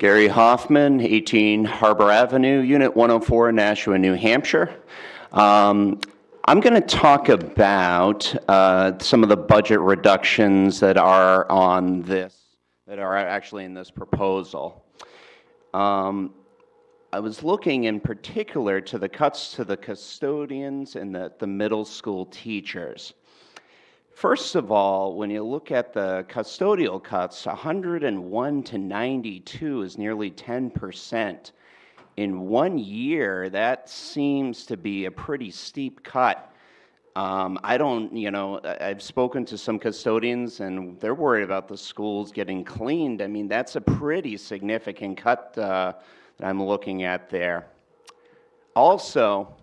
Gary Hoffman, 18 Harbor Avenue, Unit 104, Nashua, New Hampshire. I'm going to talk about some of the budget reductions that are on this, that are actually in this proposal. I was looking in particular to the cuts to the custodians and the middle school teachers. First of all, when you look at the custodial cuts, 101 to 92 is nearly 10%. In 1 year, that seems to be a pretty steep cut. I've spoken to some custodians and they're worried about the schools getting cleaned. I mean, that's a pretty significant cut that I'm looking at there. Also,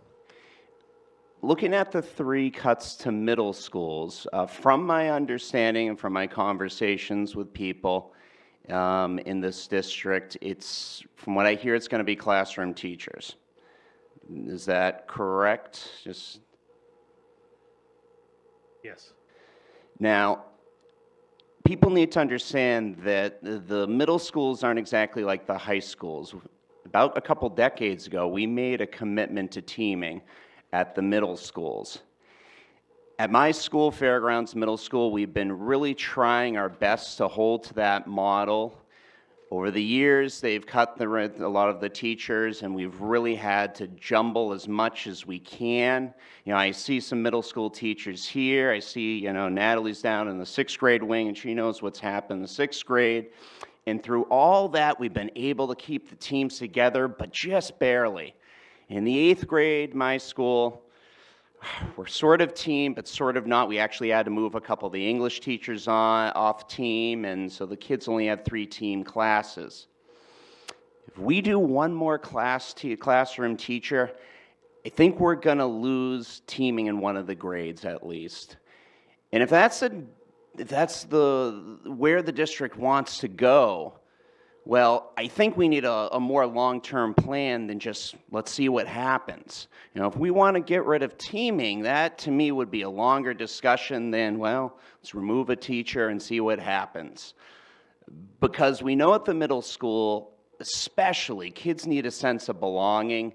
looking at the 3 cuts to middle schools, from my understanding and from my conversations with people in this district, from what I hear, it's going to be classroom teachers. Is that correct? Yes. Now, people need to understand that the middle schools aren't exactly like the high schools. About a couple decades ago, we made a commitment to teaming at the middle schools. At my school, Fairgrounds Middle School, we've been really trying our best to hold to that model. Over the years, they've cut a lot of the teachers, and we've really had to jumble as much as we can. You know, I see some middle school teachers here. I see, Natalie's down in the 6th grade wing, and she knows what's happened in the 6th grade. And through all that, we've been able to keep the teams together, but just barely. In the 8th grade, my school, we're sort of team, but sort of not. We actually had to move a couple of the English teachers off team, and so the kids only had 3 team classes. If we do one more classroom teacher, I think we're going to lose teaming in one of the grades at least. And if that's where the district wants to go, well, I think we need a more long-term plan than just, let's see what happens. If we want to get rid of teaming, that to me would be a longer discussion than, well, let's remove a teacher and see what happens. Because we know at the middle school, especially, kids need a sense of belonging,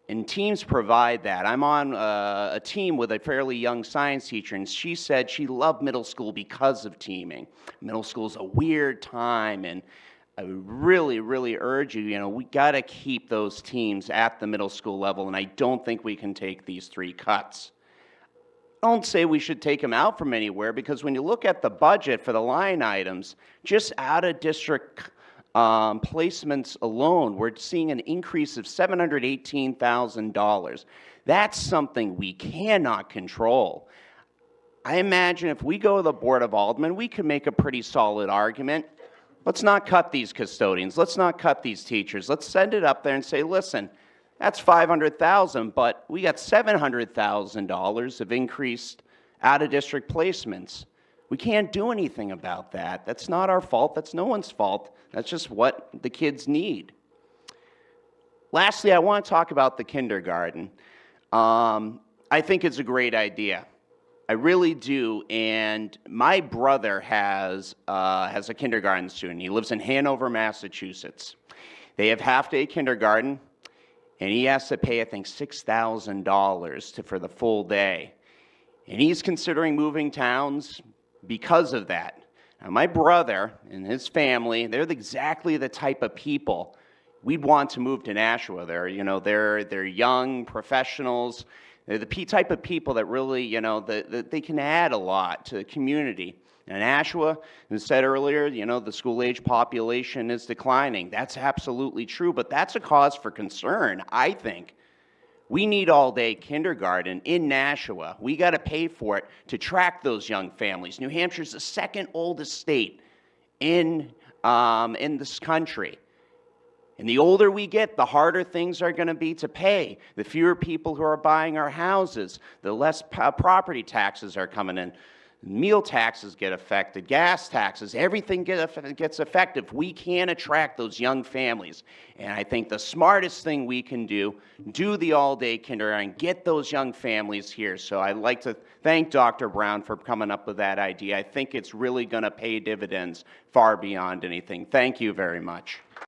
and teams provide that. I'm on a team with a fairly young science teacher, and she said she loved middle school because of teaming. Middle school's a weird time, and I would really, really urge you, we got to keep those teams at the middle school level, and I don't think we can take these 3 cuts. I don't say we should take them out from anywhere, because when you look at the budget for the line items, just out-of-district placements alone, we're seeing an increase of $718,000. That's something we cannot control. I imagine if we go to the Board of Aldermen, we could make a pretty solid argument. Let's not cut these custodians. Let's not cut these teachers. Let's send it up there and say, listen, that's $500,000, but we got $700,000 of increased out-of-district placements. We can't do anything about that. That's not our fault. That's no one's fault. That's just what the kids need. Lastly, I want to talk about the kindergarten. I think it's a great idea. I really do, and my brother has a kindergarten student. He lives in Hanover, Massachusetts. They have half-day kindergarten, and he has to pay, I think, $6,000 for the full day. And he's considering moving towns because of that. Now, my brother and his family, they're exactly the type of people we'd want to move to Nashua. They're young professionals. They're the type of people that really, they can add a lot to the community. In Nashua, as said earlier, the school-age population is declining. That's absolutely true, but that's a cause for concern, I think. We need all-day kindergarten in Nashua. We got to pay for it to attract those young families. New Hampshire's the 2nd oldest state in this country. And the older we get, the harder things are going to be to pay. The fewer people who are buying our houses, the less property taxes are coming in. Meal taxes get affected, gas taxes, everything gets affected. We can attract those young families. And I think the smartest thing we can do the all-day kindergarten, get those young families here. So I'd like to thank Dr. Brown for coming up with that idea. I think it's really going to pay dividends far beyond anything. Thank you very much.